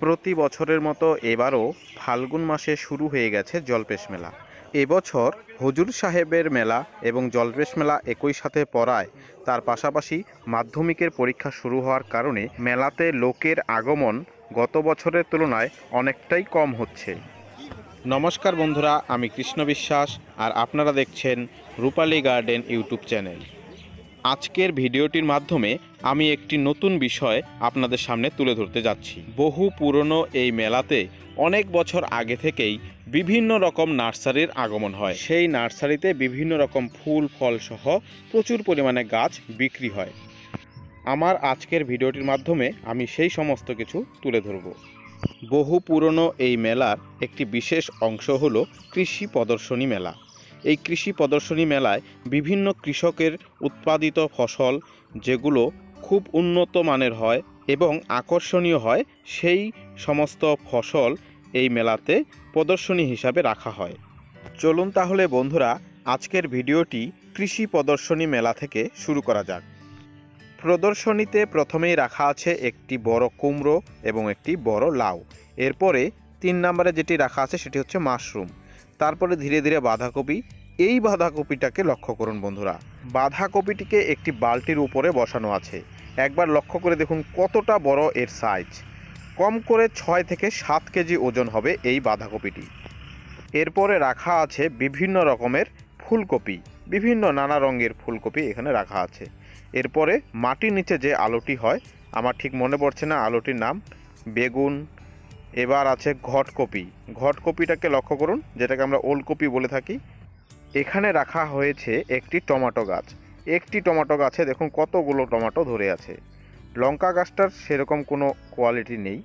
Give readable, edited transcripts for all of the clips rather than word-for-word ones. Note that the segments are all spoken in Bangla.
প্রতি বছরের মতো এবারও ফাল্গুন মাসে শুরু হয়ে গেছে জলপেশ মেলা। এবছর হুজুর সাহেবের মেলা এবং জলপেশ মেলা একই সাথে পড়ায় তার পাশাপাশি মাধ্যমিকের পরীক্ষা শুরু হওয়ার কারণে মেলাতে লোকের আগমন গত বছরের তুলনায় অনেকটাই কম হচ্ছে। নমস্কার বন্ধুরা, আমি কৃষ্ণ বিশ্বাস আর আপনারা দেখছেন রূপালী গার্ডেন ইউটিউব চ্যানেল। আজকের ভিডিওটির মাধ্যমে আমি একটি নতুন বিষয় আপনাদের সামনে তুলে ধরতে যাচ্ছি। বহু পুরনো এই মেলাতে অনেক বছর আগে থেকেই বিভিন্ন রকম নার্সারির আগমন হয়। সেই নার্সারিতে বিভিন্ন রকম ফুল ফল সহ প্রচুর পরিমাণে গাছ বিক্রি হয়। আমার আজকের ভিডিওটির মাধ্যমে আমি সেই সমস্ত কিছু তুলে ধরব। বহু পুরনো এই মেলার একটি বিশেষ অংশ হলো কৃষি প্রদর্শনী মেলা। এই কৃষি প্রদর্শনী মেলায় বিভিন্ন কৃষকের উৎপাদিত ফসল যেগুলো খুব উন্নত মানের হয় এবং আকর্ষণীয় হয়, সেই সমস্ত ফসল এই মেলাতে প্রদর্শনী হিসাবে রাখা হয়। চলুন তাহলে বন্ধুরা, আজকের ভিডিওটি কৃষি প্রদর্শনী মেলা থেকে শুরু করা যাক। প্রদর্শনীতে প্রথমেই রাখা আছে একটি বড় কুমড়ো এবং একটি বড় লাউ। এরপরে 3 নম্বরে যেটি রাখা আছে সেটি হচ্ছে মাশরুম। তারপরে ধীরে ধীরে বাঁধাকপি। এই বাঁধাকপিটাকে লক্ষ্য করুন বন্ধুরা, বাঁধাকপিটিকে একটি বালতির উপরে বসানো আছে। একবার লক্ষ্য করে দেখুন কতটা বড় এর সাইজ। কম করে 6 থেকে 7 কেজি ওজন হবে এই বাঁধাকপিটি। এরপরে রাখা আছে বিভিন্ন রকমের ফুলকপি, বিভিন্ন নানা রঙের ফুলকপি এখানে রাখা আছে। এরপরে মাটির নিচে যে আলুটি হয়, আমার ঠিক মনে পড়ছে না আলুটির নাম, বেগুন। এবার আছে ঘটকপি। ঘটকপিটাকে লক্ষ্য করুন, যেটাকে আমরা ওলকপি বলে থাকি। এখানে রাখা হয়েছে একটি টমেটো গাছ। একটি টমেটো গাছে দেখুন কতগুলো টমেটো ধরে আছে। লঙ্কা গাছটার সেরকম কোনো কোয়ালিটি নেই।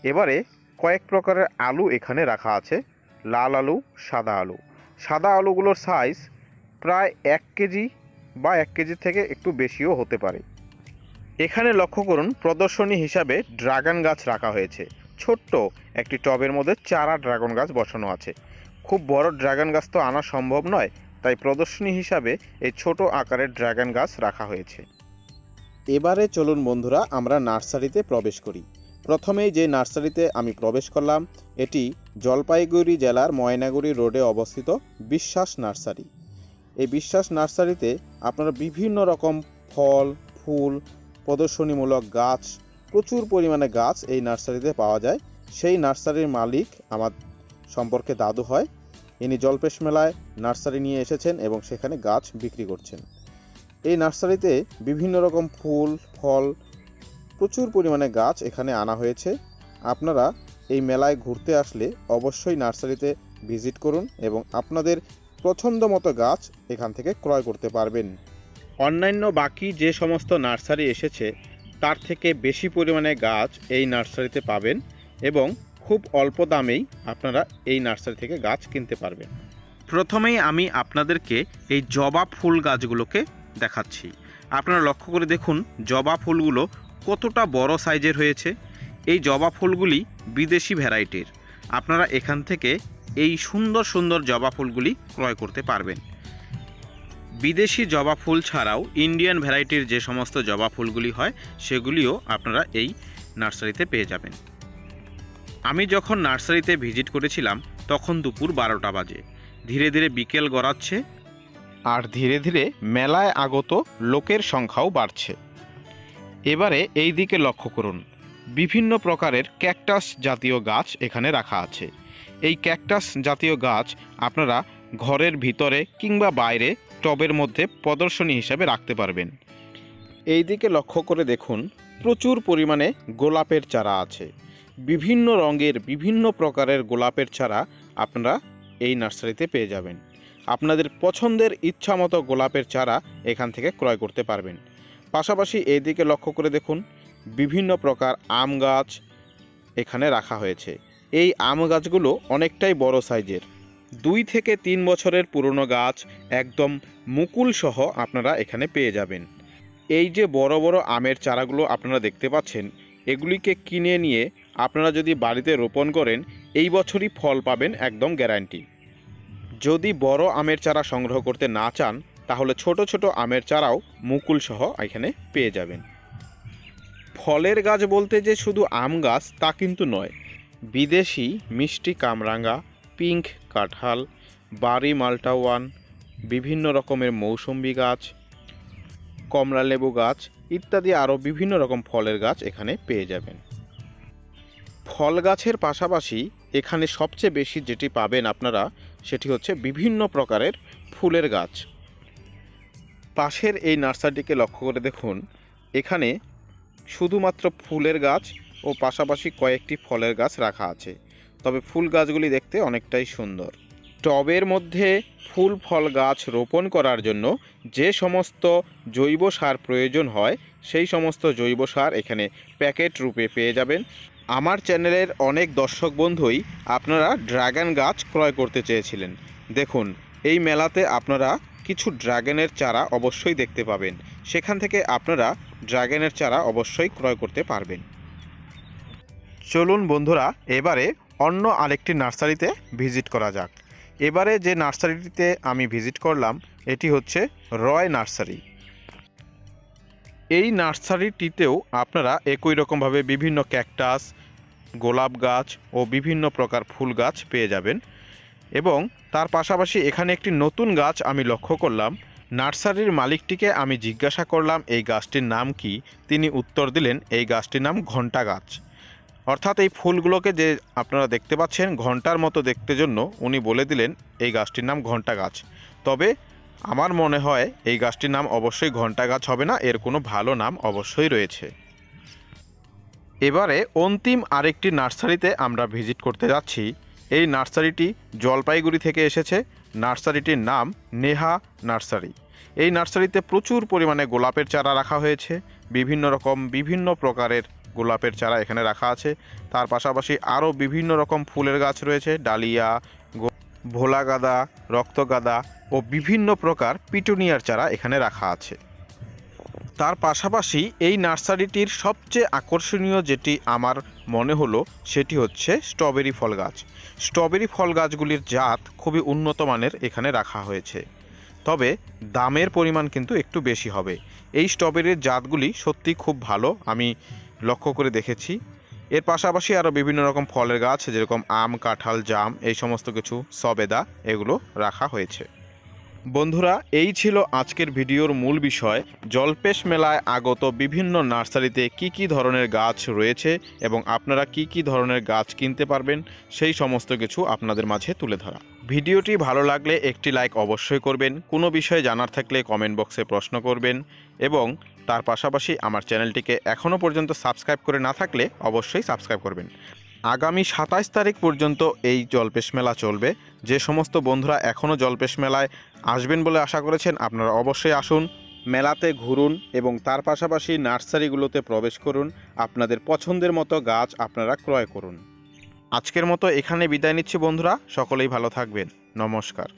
এবারে কয়েক প্রকারের আলু এখানে রাখা আছে, লাল আলু, সাদা আলু। সাদা আলুগুলোর সাইজ প্রায় 1 কেজি বা 1 কেজি থেকে একটু বেশিও হতে পারে। এখানে লক্ষ্য করুন প্রদর্শনী হিসাবে ড্রাগন গাছ রাখা হয়েছে। ছোট্ট একটি টবের মধ্যে চারা ড্রাগন গাছ বসানো আছে। খুব বড় ড্রাগন গাছ তো আনা সম্ভব নয়, তাই প্রদর্শনী হিসাবে এই ছোট আকারের ড্রাগন গাছ রাখা হয়েছে। এবারে চলুন বন্ধুরা, আমরা নার্সারিতে প্রবেশ করি। প্রথমেই যে নার্সারিতে আমি প্রবেশ করলাম এটি জলপাইগুড়ি জেলার ময়নাগুড়ি রোডে অবস্থিত বিশ্বাস নার্সারি। এই বিশ্বাস নার্সারিতে আপনারা বিভিন্ন রকম ফল, ফুল, প্রদর্শনীমূলক গাছ, প্রচুর পরিমাণে গাছ এই নার্সারিতে পাওয়া যায়। সেই নার্সারির মালিক আমার সম্পর্কে দাদু হয়। ইনি জলপেশ মেলায় নার্সারি নিয়ে এসেছেন এবং সেখানে গাছ বিক্রি করছেন। এই নার্সারিতে বিভিন্ন রকম ফুল, ফল, প্রচুর পরিমাণে গাছ এখানে আনা হয়েছে। আপনারা এই মেলায় ঘুরতে আসলে অবশ্যই নার্সারিতে ভিজিট করুন এবং আপনাদের পছন্দ মতো গাছ এখান থেকে ক্রয় করতে পারবেন। অন্যান্য বাকি যে সমস্ত নার্সারি এসেছে তার থেকে বেশি পরিমাণে গাছ এই নার্সারিতে পাবেন এবং খুব অল্প দামেই আপনারা এই নার্সারি থেকে গাছ কিনতে পারবেন। প্রথমেই আমি আপনাদেরকে এই জবা ফুল গাছগুলোকে দেখাচ্ছি। আপনারা লক্ষ্য করে দেখুন জবা ফুলগুলো কতটা বড় সাইজের হয়েছে। এই জবা ফুলগুলি বিদেশি ভ্যারাইটির। আপনারা এখান থেকে এই সুন্দর সুন্দর জবা ফুলগুলি ক্রয় করতে পারবেন। বিদেশি জবা ফুল ছাড়াও ইন্ডিয়ান ভ্যারাইটির যে সমস্ত জবা ফুলগুলি হয় সেগুলিও আপনারা এই নার্সারিতে পেয়ে যাবেন। আমি যখন নার্সারিতে ভিজিট করেছিলাম তখন দুপুর 12টা বাজে। ধীরে ধীরে বিকেল গড়াচ্ছে আর ধীরে ধীরে মেলায় আগত লোকের সংখ্যাও বাড়ছে। এবারে এই দিকে লক্ষ্য করুন, বিভিন্ন প্রকারের ক্যাকটাস জাতীয় গাছ এখানে রাখা আছে। এই ক্যাকটাস জাতীয় গাছ আপনারা ঘরের ভিতরে কিংবা বাইরে টবের মধ্যে প্রদর্শনী হিসাবে রাখতে পারবেন। এই দিকে লক্ষ্য করে দেখুন প্রচুর পরিমাণে গোলাপের চারা আছে। বিভিন্ন রঙের বিভিন্ন প্রকারের গোলাপের চারা আপনারা এই নার্সারিতে পেয়ে যাবেন। আপনাদের পছন্দের ইচ্ছামতো গোলাপের চারা এখান থেকে ক্রয় করতে পারবেন। পাশাপাশি এই দিকে লক্ষ্য করে দেখুন বিভিন্ন প্রকার আম গাছ এখানে রাখা হয়েছে। এই আম গাছগুলো অনেকটাই বড় সাইজের। 2 থেকে 3 বছরের পুরনো গাছ একদম মুকুল সহ আপনারা এখানে পেয়ে যাবেন। এই যে বড় বড় আমের চারাগুলো আপনারা দেখতে পাচ্ছেন, এগুলিকে কিনে নিয়ে আপনারা যদি বাড়িতে রোপণ করেন এই বছরই ফল পাবেন একদম গ্যারান্টি। যদি বড় আমের চারা সংগ্রহ করতে না চান তাহলে ছোট ছোট আমের চারাও মুকুল সহ এখানে পেয়ে যাবেন। ফলের গাছ বলতে যে শুধু আম গাছ তা কিন্তু নয়, বিদেশি মিষ্টি কামরাঙা, পিঙ্ক কাঁঠাল, বাড়ি মাল্টা ওয়ান, বিভিন্ন রকমের মৌসুম্বি গাছ, কমলা লেবু গাছ ইত্যাদি আরও বিভিন্ন রকম ফলের গাছ এখানে পেয়ে যাবেন। ফল গাছের পাশাপাশি এখানে সবচেয়ে বেশি যেটি পাবেন আপনারা সেটি হচ্ছে বিভিন্ন প্রকারের ফুলের গাছ। পাশের এই নার্সারিটিকে লক্ষ্য করে দেখুন, এখানে শুধুমাত্র ফুলের গাছ ও পাশাপাশি কয়েকটি ফলের গাছ রাখা আছে, তবে ফুল গাছগুলি দেখতে অনেকটাই সুন্দর। টবের মধ্যে ফুল ফল গাছ রোপণ করার জন্য যে সমস্ত জৈব সার প্রয়োজন হয় সেই সমস্ত জৈব সার এখানে প্যাকেট রূপে পেয়ে যাবেন। আমার চ্যানেলের অনেক দর্শক বন্ধুই আপনারা ড্রাগন গাছ ক্রয় করতে চেয়েছিলেন। দেখুন, এই মেলাতে আপনারা কিছু ড্রাগনের চারা অবশ্যই দেখতে পাবেন, সেখান থেকে আপনারা ড্রাগনের চারা অবশ্যই ক্রয় করতে পারবেন। চলুন বন্ধুরা, এবারে অন্য আরেকটি নার্সারিতে ভিজিট করা যাক। এবারে যে নার্সারিটিতে আমি ভিজিট করলাম এটি হচ্ছে রয় নার্সারি। এই নার্সারিটিতেও আপনারা একই রকমভাবে বিভিন্ন ক্যাকটাস, গোলাপ গাছ ও বিভিন্ন প্রকার ফুল গাছ পেয়ে যাবেন। এবং তার পাশাপাশি এখানে একটি নতুন গাছ আমি লক্ষ্য করলাম। নার্সারির মালিকটিকে আমি জিজ্ঞাসা করলাম এই গাছটির নাম কি। তিনি উত্তর দিলেন এই গাছটির নাম ঘণ্টা গাছ। অর্থাৎ এই ফুলগুলোকে যে আপনারা দেখতে পাচ্ছেন ঘণ্টার মতো দেখতে জন্য উনি বলে দিলেন এই গাছটির নাম ঘণ্টা গাছ। তবে আমার মনে হয় এই গাছটির নাম অবশ্যই ঘণ্টা গাছ হবে না, এর কোনো ভালো নাম অবশ্যই রয়েছে। এবারে অন্তিম আরেকটি নার্সারিতে আমরা ভিজিট করতে যাচ্ছি। এই নার্সারিটি জলপাইগুড়ি থেকে এসেছে। নার্সারিটির নাম নেহা নার্সারি। এই নার্সারিতে প্রচুর পরিমাণে গোলাপের চারা রাখা হয়েছে। বিভিন্ন প্রকারের গোলাপের চারা এখানে রাখা আছে। তার পাশাপাশি আরও বিভিন্ন রকম ফুলের গাছ রয়েছে, ডালিয়া, ভোলা গাঁদা, রক্তগাঁদা ও বিভিন্ন প্রকার পিটুনিয়ার চারা এখানে রাখা আছে। তার পাশাপাশি এই নার্সারিটির সবচেয়ে আকর্ষণীয় যেটি আমার মনে হলো সেটি হচ্ছে স্ট্রবেরি ফল গাছ। স্ট্রবেরি ফল গাছগুলির জাত খুবই উন্নত মানের এখানে রাখা হয়েছে, তবে দামের পরিমাণ কিন্তু একটু বেশি হবে। এই স্ট্রবেরির জাতগুলি সত্যি খুব ভালো, আমি লক্ষ্য করে দেখেছি। এর পাশাপাশি আরও বিভিন্ন রকম ফলের গাছ যেরকম আম, কাঁঠাল, জাম, এই সমস্ত কিছু, সবেদা, এগুলো রাখা হয়েছে। বন্ধুরা, এই ছিল আজকের ভিডিওর মূল বিষয়। জলপেশ মেলায় আগত বিভিন্ন নার্সারিতে কি ধরনের গাছ রয়েছে এবং আপনারা কি ধরনের গাছ কিনতে পারবেন সেই সমস্ত কিছু আপনাদের মাঝে তুলে ধরা। ভিডিওটি ভালো লাগলে একটি লাইক অবশ্যই করবেন। কোনো বিষয়ে জানার থাকলে কমেন্ট বক্সে প্রশ্ন করবেন এবং তার পাশাপাশি আমার চ্যানেলটিকে এখনও পর্যন্ত সাবস্ক্রাইব করে না থাকলে অবশ্যই সাবস্ক্রাইব করবেন। আগামী 27 তারিখ পর্যন্ত এই জলপেশ মেলা চলবে। যে সমস্ত বন্ধুরা এখনও জলপেশ মেলায় আসবেন বলে আশা করেছেন আপনারা অবশ্যই আসুন, মেলাতে ঘুরুন এবং তার পাশাপাশি নার্সারিগুলোতে প্রবেশ করুন। আপনাদের পছন্দের মতো গাছ আপনারা ক্রয় করুন। আজকের মতো এখানে বিদায় নিচ্ছি বন্ধুরা, সকলেই ভালো থাকবেন। নমস্কার।